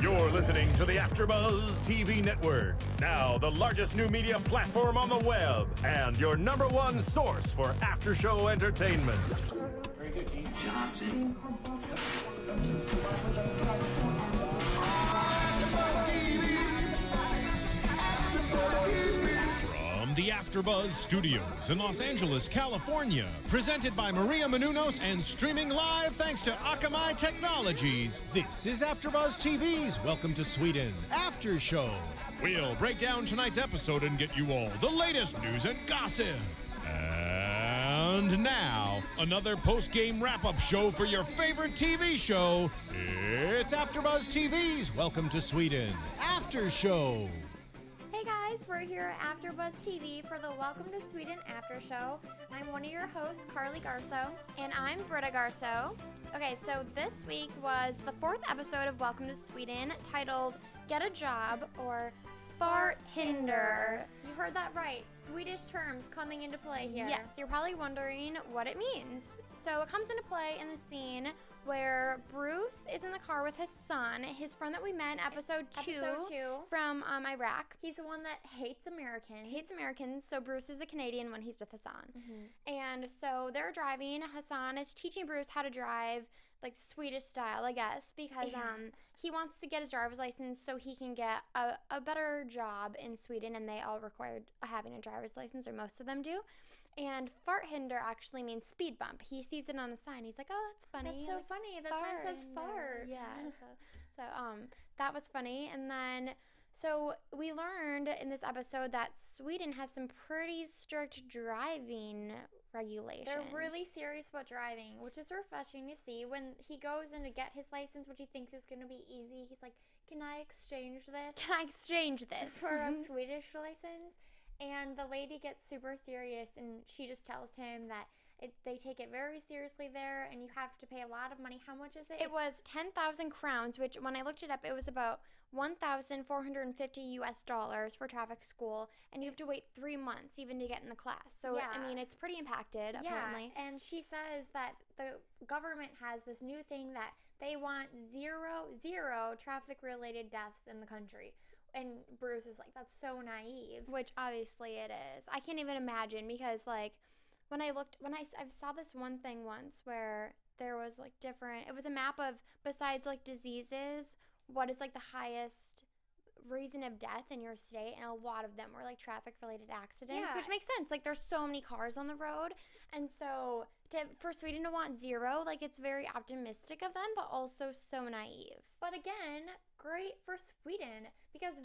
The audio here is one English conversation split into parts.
You're listening to the AfterBuzz TV network, now the largest new media platform on the web, and your #1 source for after-show entertainment. Very good, Gene. Johnson. From the AfterBuzz Studios in Los Angeles, California, presented by Maria Menounos and streaming live thanks to Akamai Technologies. This is AfterBuzz TV's Welcome to Sweden After Show. We'll break down tonight's episode and get you all the latest news and gossip. And now, another post-game wrap-up show for your favorite TV show. It's AfterBuzz TV's Welcome to Sweden After Show. Hey guys, we're here at AfterBuzz TV for the Welcome to Sweden After Show. I'm one of your hosts, Carli Garsow. And I'm Britta Garsow. Okay, so this week was the 4th episode of Welcome to Sweden, titled Get a Job or Fart Hinder. You heard that right. Swedish terms coming into play here. Yes, you're probably wondering what it means. So it comes into play in the scene where Bruce is in the car with his son, his friend that we met in episode 2 from Iraq. He's the one that hates Americans. So Bruce is a Canadian when he's with Hassan. And so they're driving. Hassan is teaching Bruce how to drive, like Swedish style, I guess, because he wants to get his driver's license so he can get a better job in Sweden, and they all require having a driver's license, or most of them do. And fart hinder actually means speed bump. He sees it on a sign. He's like, "Oh, that's funny. That's so funny. That sign says fart." Yeah. So that was funny. And then, so we learned in this episode that Sweden has some pretty strict driving regulations. They're really serious about driving, which is refreshing to see. When he goes in to get his license, which he thinks is going to be easy, he's like, "Can I exchange this? Can I exchange this for a Swedish license?" And the lady gets super serious, and she just tells him that they take it very seriously there, and you have to pay a lot of money. How much is it? It was 10,000 crowns, which when I looked it up, it was about $1,450 US for traffic school, and you have to wait 3 months even to get in the class. So, yeah. I mean, it's pretty impacted, apparently. And she says that the government has this new thing that they want zero traffic-related deaths in the country. And Bruce is like, that's so naive. Which obviously it is. I can't even imagine, because like I saw this one thing once where there was like different, it was a map of, besides like diseases, what is like the highest reason of death in your state, and a lot of them were like traffic related accidents, which makes sense. Like there's so many cars on the road, and so for Sweden to want 0, like it's very optimistic of them, but also so naive. But again, great for Sweden, because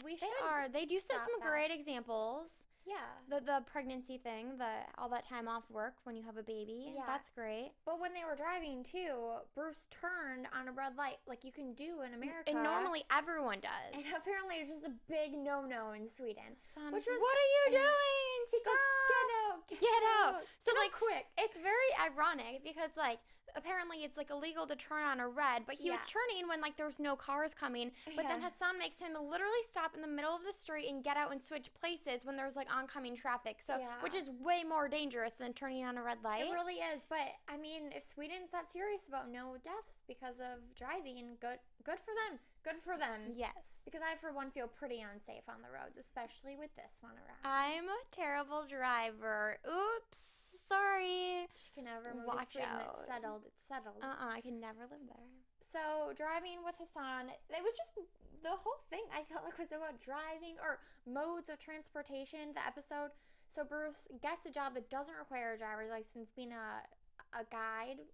they do set some great examples. Yeah. The pregnancy thing, all that time off work when you have a baby. Yeah. That's great. But when they were driving too, Bruce turned on a red light like you can do in America. And normally everyone does. And apparently it's just a big no-no in Sweden. What are you doing? Stop! Get out. So like quick. It's very ironic because like apparently it's like illegal to turn on a red, but he was turning when like there was no cars coming. But then Hassan makes him literally stop in the middle of the street and get out and switch places when there's like oncoming traffic. So which is way more dangerous than turning on a red light. It really is. But I mean, if Sweden's that serious about no deaths because of driving, good for them. Good for them. Yes. Because I, for one, feel pretty unsafe on the roads, especially with this one around. I'm a terrible driver. Oops. Sorry. She can never move to Sweden. It's settled. It's settled. I can never live there. So driving with Hassan, it was just the whole thing I felt like was about driving or modes of transportation, the episode. So Bruce gets a job that doesn't require a driver's license, being a guide.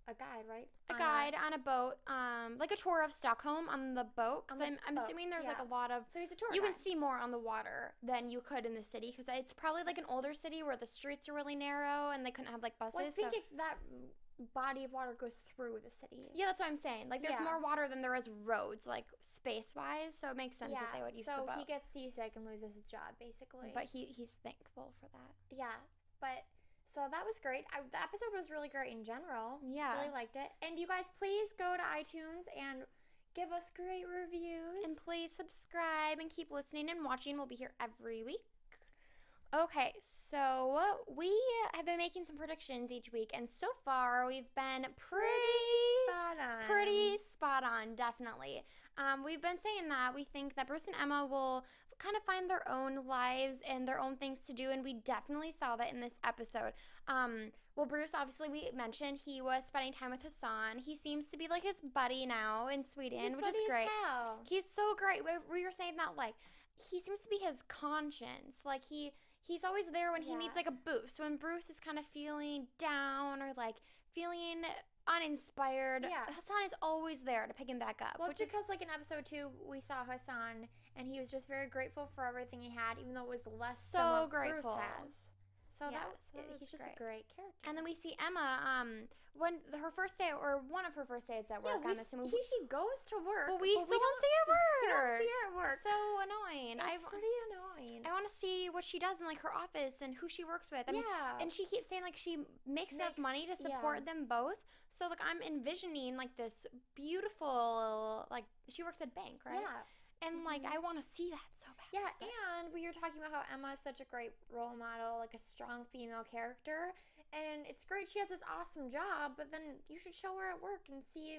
A guide, right? A guide on a boat, like a tour of Stockholm on the boat. Because I'm assuming there's like a lot of. So he's a tour guide. You can see more on the water than you could in the city, because it's probably like an older city where the streets are really narrow and they couldn't have like buses. Well, I think that body of water goes through the city. Yeah, that's what I'm saying. Like there's more water than there is roads, like space-wise. So it makes sense that they would use the boat. So he gets seasick and loses his job, basically. But he's thankful for that. Yeah, but. So that was great. The episode was really great in general. Yeah. Really liked it. And you guys, please go to iTunes and give us great reviews. And please subscribe and keep listening and watching. We'll be here every week. Okay, so we have been making some predictions each week. And so far, we've been pretty pretty spot on, definitely. We've been saying that we think that Bruce and Emma will kind of find their own lives and their own things to do, and we definitely saw that in this episode. Well, Bruce, obviously, we mentioned he was spending time with Hassan. He seems to be like his buddy now in Sweden, which is great. He's so great. We were saying that, like, he seems to be his conscience. Like, he's always there when he needs, like, a boost. When Bruce is kind of feeling down or, like, feeling uninspired, Hassan is always there to pick him back up. Well, it's because, like, in episode 2, we saw Hassan, and he was just very grateful for everything he had, even though it was less than what Bruce has. So he's just a great character. And then we see Emma, when her first day, or one of her first days at work, I'm assuming. She goes to work. But we still don't see her at work. We don't see her at work. So annoying. It's pretty annoying. I want to see what she does in, like, her office and who she works with. I mean, and she keeps saying, like, she makes enough money to support them both. So, like, I'm envisioning, like, this beautiful, like, she works at a bank, right? Yeah. And, like, I want to see that so bad. Yeah, and we were talking about how Emma is such a great role model, like a strong female character. And it's great she has this awesome job, but then you should show her at work and see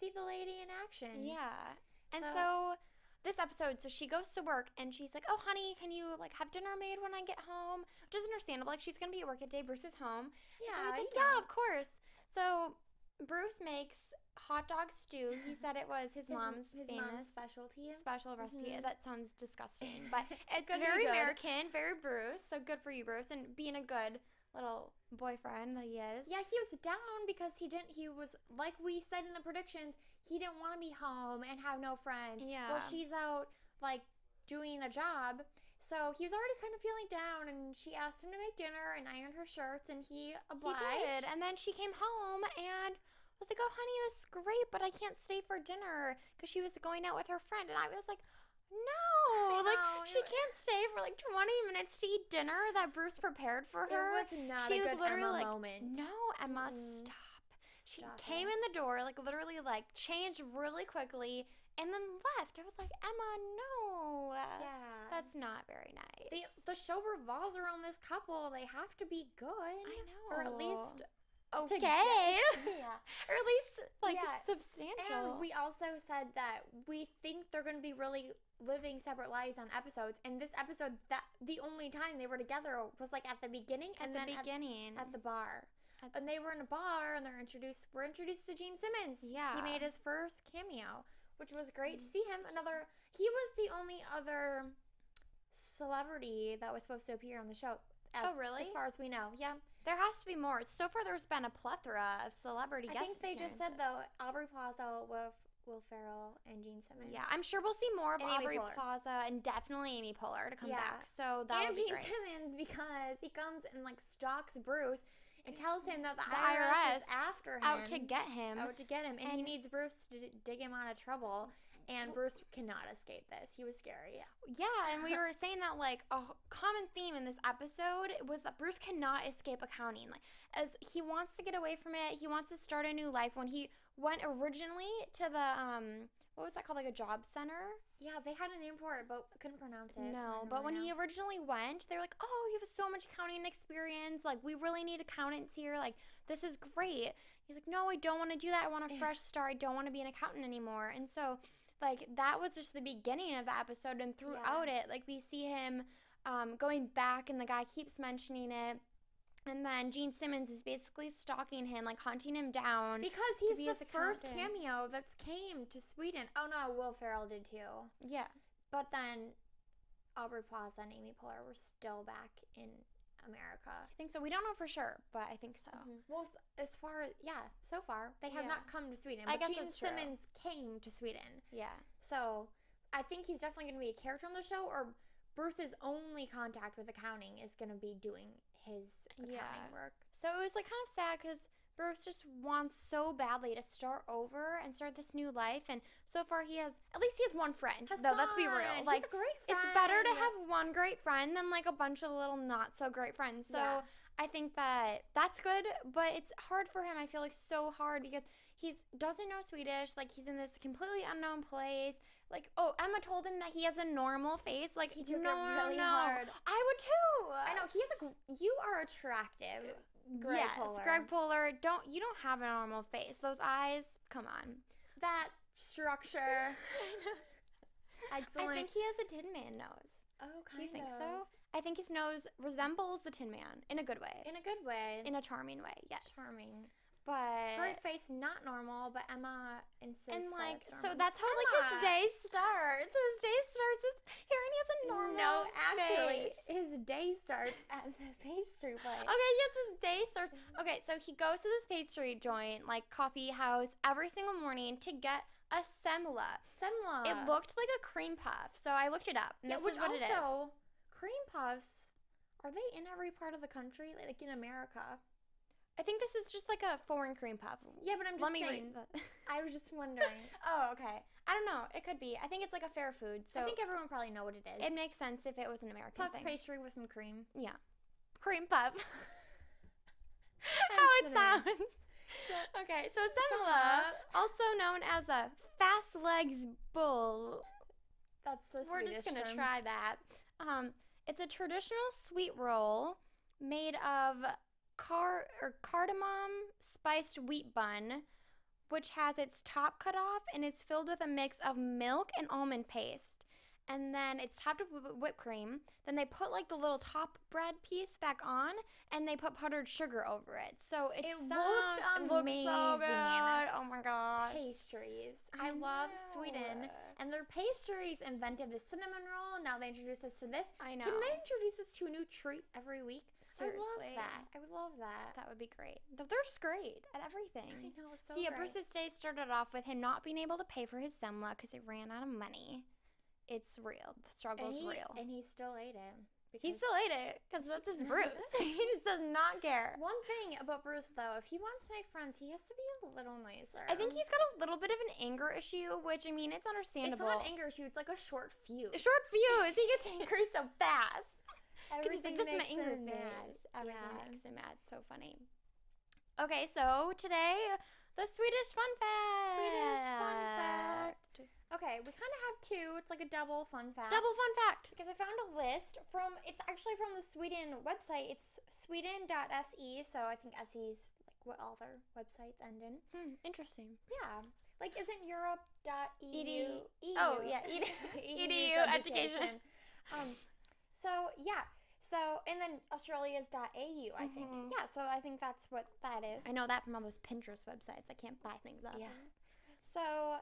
the lady in action. Yeah. And so this episode, so she goes to work and she's like, oh, honey, can you, like, have dinner made when I get home? Which is understandable. Like, she's going to be at work at day. Bruce is home. Yeah. So he's like, yeah, of course. So Bruce makes hot dog stew. He said it was his mom's famous special recipe. That sounds disgusting, but it's very American, very Bruce. So good for you, Bruce, and being a good little boyfriend that he is. Yeah, he was down because he was, like we said in the predictions, he didn't want to be home and have no friends. Yeah. Well, she's out, like, doing a job. So he was already kind of feeling down, and she asked him to make dinner and iron her shirts, and he obliged. He did, and then she came home and was like, oh, honey, it was great, but I can't stay for dinner because she was going out with her friend. And I was like, no, she can't stay for like 20 minutes to eat dinner that Bruce prepared for her. It was not a good Emma moment. No, Emma, stop. She came in the door, like, literally, like, changed really quickly and then left. I was like, Emma, no. Yeah. That's not very nice. The show revolves around this couple. They have to be good. I know. Or at least okay. Yeah. Or at least, like, substantial. And we also said that we think they're going to be really living separate lives on episodes. And this episode, that the only time they were together was, like, at the beginning. At the bar. And they were in a bar, and we're introduced to Gene Simmons. Yeah. He made his first cameo, which was great to see him. He was the only other celebrity that was supposed to appear on the show. Oh, really? As far as we know, yeah. There has to be more. So far, there's been a plethora of celebrity guest appearances. I think they just said, though, Aubrey Plaza with Will Ferrell and Gene Simmons. Yeah, I'm sure we'll see more of Aubrey Plaza and definitely Amy Poehler to come back. So that would be great. And Gene Simmons, because he comes and, like, stalks Bruce and tells him that the IRS is after him. Out to get him. And he needs Bruce to dig him out of trouble. And Bruce cannot escape this. He was scary. Yeah, and we were saying that, like, a common theme in this episode was that Bruce cannot escape accounting. Like, as he wants to get away from it, he wants to start a new life. When he went originally to the, what was that called, like a job center? Yeah, they had a name for it, but couldn't pronounce it. No, but when he originally went, they were like, oh, you have so much accounting experience. Like, we really need accountants here. Like, this is great. He's like, no, I don't want to do that. I want a fresh start. I don't want to be an accountant anymore. And so, like, that was just the beginning of the episode, and throughout it, like, we see him going back, and the guy keeps mentioning it, and then Gene Simmons is basically stalking him, like, hunting him down. Because he's the first cameo that's came to Sweden. Oh, no, Will Ferrell did, too. Yeah. But then Aubrey Plaza and Amy Poehler were still back in America. I think so. We don't know for sure, but I think so. Well, so far, they have not come to Sweden. I guess Gene that's true. Simmons came to Sweden. Yeah. So, I think he's definitely going to be a character on the show, or Bruce's only contact with accounting is going to be doing his accounting work. So, it was, like, kind of sad because Bruce just wants so badly to start over and start this new life, and so far he has one friend. Though, let's be real. Like, he's a great friend. It's better to have one great friend than, like, a bunch of little not so great friends. So I think that's good, but it's hard for him. I feel like so hard because he doesn't know Swedish. Like, he's in this completely unknown place. Like, oh, Emma told him that he has a normal face. Like, he took it really hard. I would too. I know. You are attractive. Greg Poehler. Greg Poehler. You don't have a normal face. Those eyes, come on. That structure. Excellent. I think he has a Tin Man nose. Oh, kind of. Do you think so? I think his nose resembles the Tin Man in a good way. In a good way. In a charming way, yes. Charming. But Great face, not normal, but Emma insists and like, that it's so normal. that's how like his day starts. His day starts with hearing he has a normal No, actually, face. his day starts at the pastry place. Okay, yes, his day starts. Okay, so he goes to this pastry joint, like coffee house, every single morning to get a semla. Semla. It looked like a cream puff, so I looked it up. And Yeah, this which is what it is. also, cream puffs, are they in every part of the country? Like in America? I think this is just like a foreign cream puff. Yeah, but I'm just Let me saying. read. I was just wondering. Oh, okay. I don't know. It could be. I think it's like a fair food. So I think everyone probably know what it is. it makes sense if it was an American puff thing. pastry with some cream. Yeah. Cream puff. How it sounds. Okay, so semla, also known as a fast legs bull. That's the We're Swedish just gonna term. try that. It's a traditional sweet roll made of cardamom spiced wheat bun, which has its top cut off and is filled with a mix of milk and almond paste. And then it's topped with whipped cream. Then they put like the little top bread piece back on, and they put powdered sugar over it. So it looks so amazing. good. Oh my gosh. Pastries. I love Sweden. And their pastries invented the cinnamon roll. Now they introduce us to this. I know. Can they introduce us to a new treat every week? Seriously. I would love that. That would be great. They're just great at everything. I know, it's so See, great. Bruce's day started off with him not being able to pay for his semla because he ran out of money. It's real. The struggle's real. And he still ate it. He still ate it because that's his Bruce. He just does not care. One thing about Bruce, though, if he wants to make friends, he has to be a little nicer. I think he's got a little bit of an anger issue, which, I mean, it's understandable. It's not an anger issue. It's like a short fuse. A short fuse. He gets angry so fast. Because he's Everything like, this is my makes anger him mad. phase. Everything Yeah. makes him mad. So funny. Okay, so today, the Swedish fun fact. Swedish fun fact. Okay, we kind of have two. It's like a double fun fact. Double fun fact. Because I found a list from, it's actually from the Sweden website. It's sweden.se, so I think SE is like what all their websites end in. Interesting. Yeah. Like, isn't Europe.edu? Oh, yeah. EDU education. So, yeah. So, and then Australia's.au, I think. Yeah, so I think that's what that is. I know that from all those Pinterest websites. I can't buy things up. Yeah. So,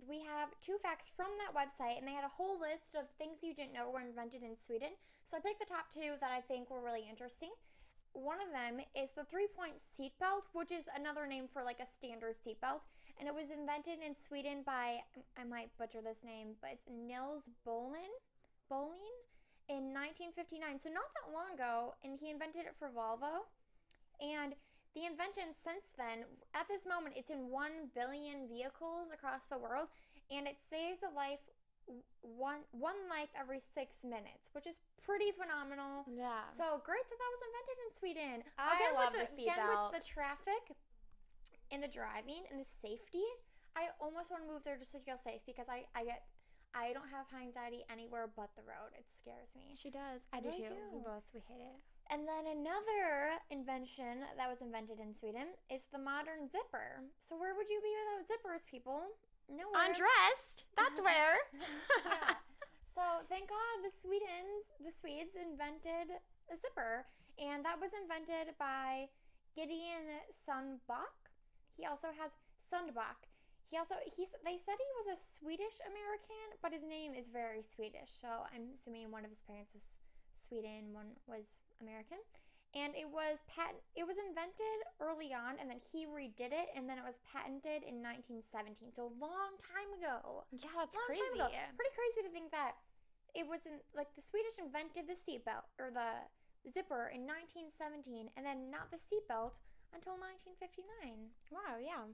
we have two facts from that website, and they had a whole list of things you didn't know were invented in Sweden. So I picked the top two that I think were really interesting. One of them is the 3-point seatbelt, which is another name for like a standard seatbelt. And it was invented in Sweden by, I might butcher this name, but it's Nils Bohlin in 1959. So not that long ago, and he invented it for Volvo. And the invention since then, at this moment, it's in 1 billion vehicles across the world, and it saves a life, one life every 6 minutes, which is pretty phenomenal. Yeah. So great that was invented in Sweden. I love the Again, seatbelt. with the traffic and the driving and the safety, I almost want to move there just to feel safe because I don't have high anxiety anywhere but the road. It scares me. She does. I do really too. do. We hate it. And then another invention that was invented in Sweden is the modern zipper. So where would you be without zippers, people? Nowhere. Undressed. That's where. Yeah. So thank God the Swedes invented a zipper, and that was invented by Gideon Sundbach. He also has Sundbach. They said he was a Swedish American, but his name is very Swedish. So I'm assuming one of his parents is Sweden, one was American. And it was invented early on, and then he redid it, and then it was patented in 1917. So a long time ago. Yeah, that's Long crazy. time ago. Pretty crazy to think that it wasn't like the Swedish invented the seatbelt or the zipper in 1917, and then not the seatbelt until 1959. Wow, yeah.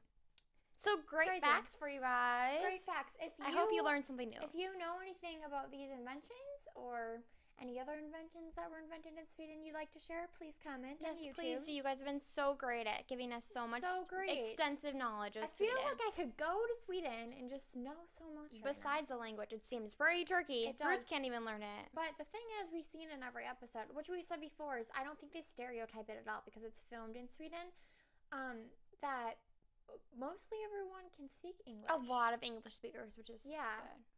So great Crazy. facts for you guys. Great facts. I hope you learned something new. If you know anything about these inventions or any other inventions that were invented in Sweden you'd like to share, please comment on YouTube. Please do. You guys have been so great at giving us so much extensive knowledge of I feel Sweden. like I could go to Sweden and just know so much right now. Besides the language, it seems pretty tricky. It Bruce does. can't even learn it. But the thing is, we've seen in every episode, which we said before, is I don't think they stereotype it at all because it's filmed in Sweden, that mostly everyone can speak English. A lot of English speakers, which is good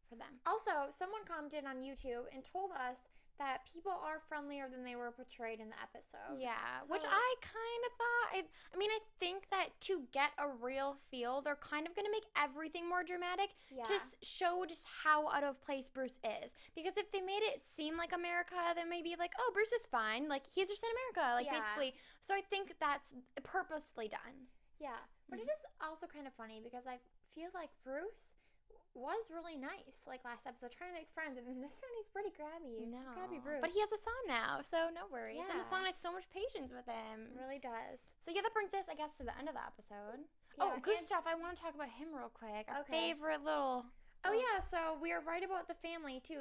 for them. Also, someone commented on YouTube and told us that people are friendlier than they were portrayed in the episode. Yeah, So- which I kind of thought. I mean, I think that to get a real feel, they're kind of going to make everything more dramatic to show just how out of place Bruce is. Because if they made it seem like America, then maybe like, oh, Bruce is fine. Like, he's just in America, like, basically. So I think that's purposely done. Yeah, but it is also kind of funny because I feel like Bruce was really nice, like last episode, trying to make friends, and then this one he's pretty grabby. No. Grabby Bruce. But he has a son now, so no worries. And the Yeah. son has so much patience with him. It really does. So yeah, that brings us, I guess, to the end of the episode. Yeah, Oh, and- Gustav, I want to talk about him real quick. Our Okay. favorite little... Oh yeah, so we are right about the family too.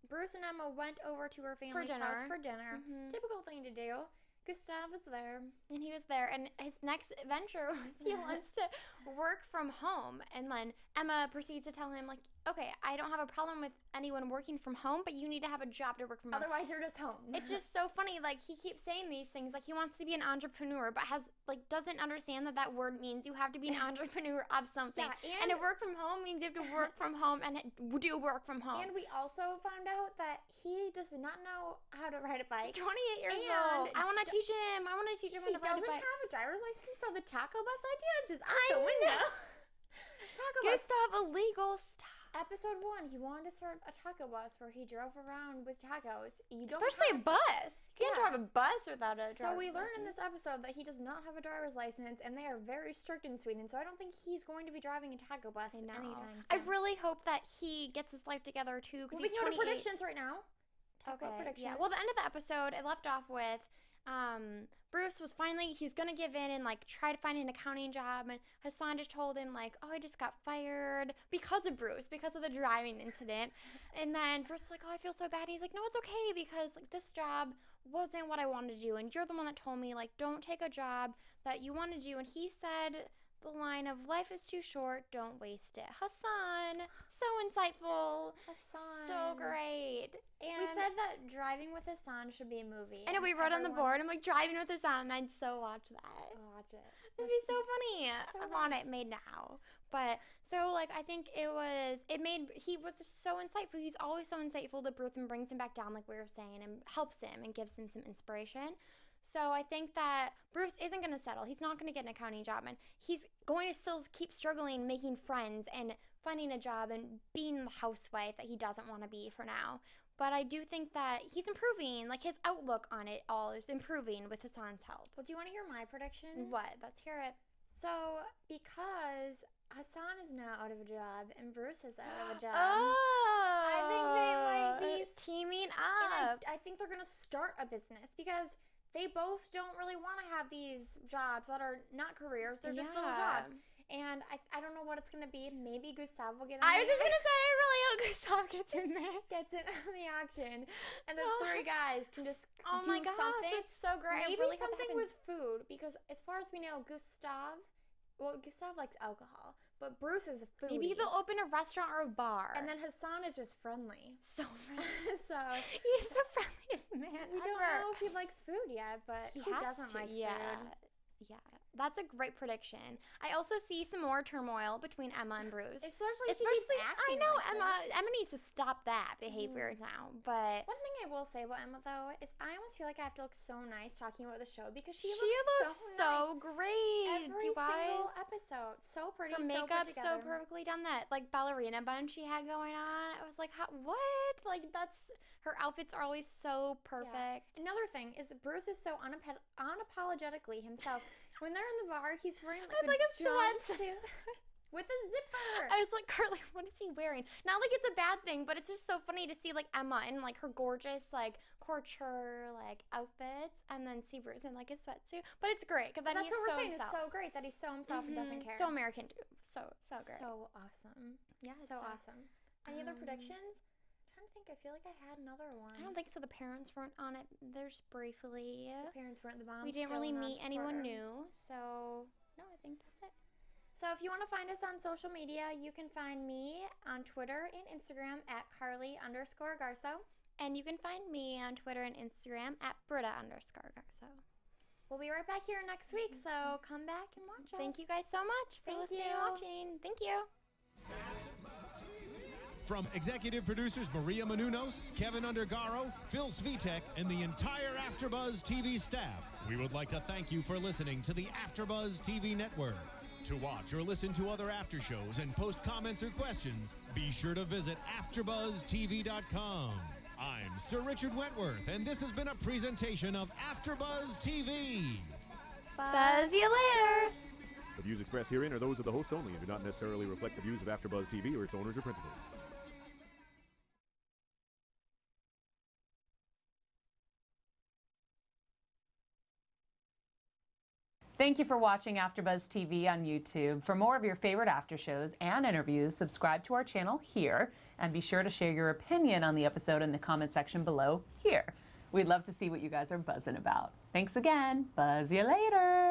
Bruce and Emma went over to her family's house for dinner. Mhm. Typical thing to do. Gustav was there. And he was there, and his next adventure was he wants to work from home. And then Emma proceeds to tell him, like, okay, I don't have a problem with anyone working from home, but you need to have a job to work from home. Otherwise, you're just home. It's just so funny, like, he keeps saying these things, like, he wants to be an entrepreneur, but doesn't understand that word means you have to be an entrepreneur of something. Yeah, and to work from home means you have to work from home and do work from home. And we also found out that he does not know how to ride a bike. 28 years And old. I want to teach him. I want to teach him how He to ride a doesn't bike. have a driver's license, so the taco bus idea is just out the window. Taco bus. Gustav, illegal stuff. Episode 1, he wanted to start a taco bus where he drove around with tacos. You don't Especially a have- bus. You can't Yeah. drive a bus without a So we driver's learned in license. this episode that he does not have a driver's license, and they are very strict in Sweden. So I don't think he's going to be driving a taco bus I know. anytime I soon. really hope that he gets his life together too, because Well, we he's can go to 28. predictions right now. Talk about predictions. Yeah. Well, the end of the episode, it left off with Bruce was finally, he was going to give in and, like, try to find an accounting job. And Hassan just told him, like, oh, I just got fired because of Bruce, because of the driving incident. And then Bruce was like, oh, I feel so bad. And he's like, no, it's okay, because, like, this job wasn't what I wanted to do. And you're the one that told me, like, don't take a job that you want to do. And he said the line of, life is too short, don't waste it. Hassan, so insightful. Hassan. So great. And We said that driving with Hassan should be a movie. I know, we wrote on the everyone- board, I'm like, driving with Hassan, and I'd so watch that. Watch it. It'd be so funny. so I want it made now. But, so, like, I think he was just so insightful. He's always so insightful to Bruce and brings him back down, like we were saying, and helps him and gives him some inspiration. So I think that Bruce isn't going to settle. He's not going to get an accounting job, and he's going to still keep struggling, making friends and finding a job and being the housewife that he doesn't want to be for now. But I do think that he's improving. Like, his outlook on it all is improving with Hassan's help. Well, do you want to hear my prediction? What? Let's hear it. So, because Hassan is now out of a job and Bruce is out of a job, Oh! I think they might be teaming and up. I think they're going to start a business because they both don't really want to have these jobs that are not careers. They're just little Yeah. jobs. And I don't know what it's going to be. Maybe Gustav will get in I was the- just gonna say, I really hope Gustav gets in there. gets in on the action. And the Oh. three guys can just Oh do my gosh, something. it's so great. I Maybe really hope that something happens. with food, because as far as we know, Gustav likes alcohol, but Bruce is a foodie. Maybe they'll open a restaurant or a bar. And then Hassan is just friendly. so friendly. So He's the friendliest man we don't ever. know if he likes food yet, but He who has doesn't to, like yeah. food? Yeah, that's a great prediction. I also see some more turmoil between Emma and Bruce. Especially if she keeps I acting know like Emma needs to stop that behavior now. But One thing I will say about Emma, though, is I almost feel like I have to look so nice talking about the show because she looks looks so nice great. every you guys. single episode. So pretty, Her so put makeup so together. perfectly done. That like ballerina bun she had going on. I was like, what? Like that's her outfits are always so perfect. Another thing is that Bruce is so unapologetically himself. When they're in the bar, he's wearing With, like a sweatsuit. jumpsuit with a zipper. I was like, Carli, what is he wearing? Not like it's a bad thing, but it's just so funny to see like Emma in like her gorgeous like couture like outfits, and then see Bruce in like his sweatsuit. But it's great because then That's he's what we're so saying. himself. It's so great that he's so himself and doesn't care. So American too. So great. So awesome. yeah, So awesome. Any other um, predictions? I'm trying to think. I feel like I had another one. I don't think so. The parents weren't on it. There's briefly. the parents weren't the moms. We didn't still really not meet anyone supporter. new, so no, I think that's it. So if you want to find us on social media, you can find me on Twitter and Instagram at Carli_Garsow. And you can find me on Twitter and Instagram at Britta_Garsow. we'll be right back here next week, so come back and watch us. Thank you guys so much for listening and watching. Thank you. From executive producers Maria Menounos, Kevin Undergaro, Phil Svitek, and the entire AfterBuzz TV staff, we would like to thank you for listening to the AfterBuzz TV network. To watch or listen to other after shows and post comments or questions, be sure to visit AfterBuzzTV.com. I'm Sir Richard Wentworth, and this has been a presentation of AfterBuzz TV. Buzz you later. The views expressed herein are those of the hosts only and do not necessarily reflect the views of AfterBuzz TV or its owners or principals. Thank you for watching AfterBuzz TV on YouTube. For more of your favorite after shows and interviews, subscribe to our channel here, and be sure to share your opinion on the episode in the comment section below here. We'd love to see what you guys are buzzing about. Thanks again. Buzz you later.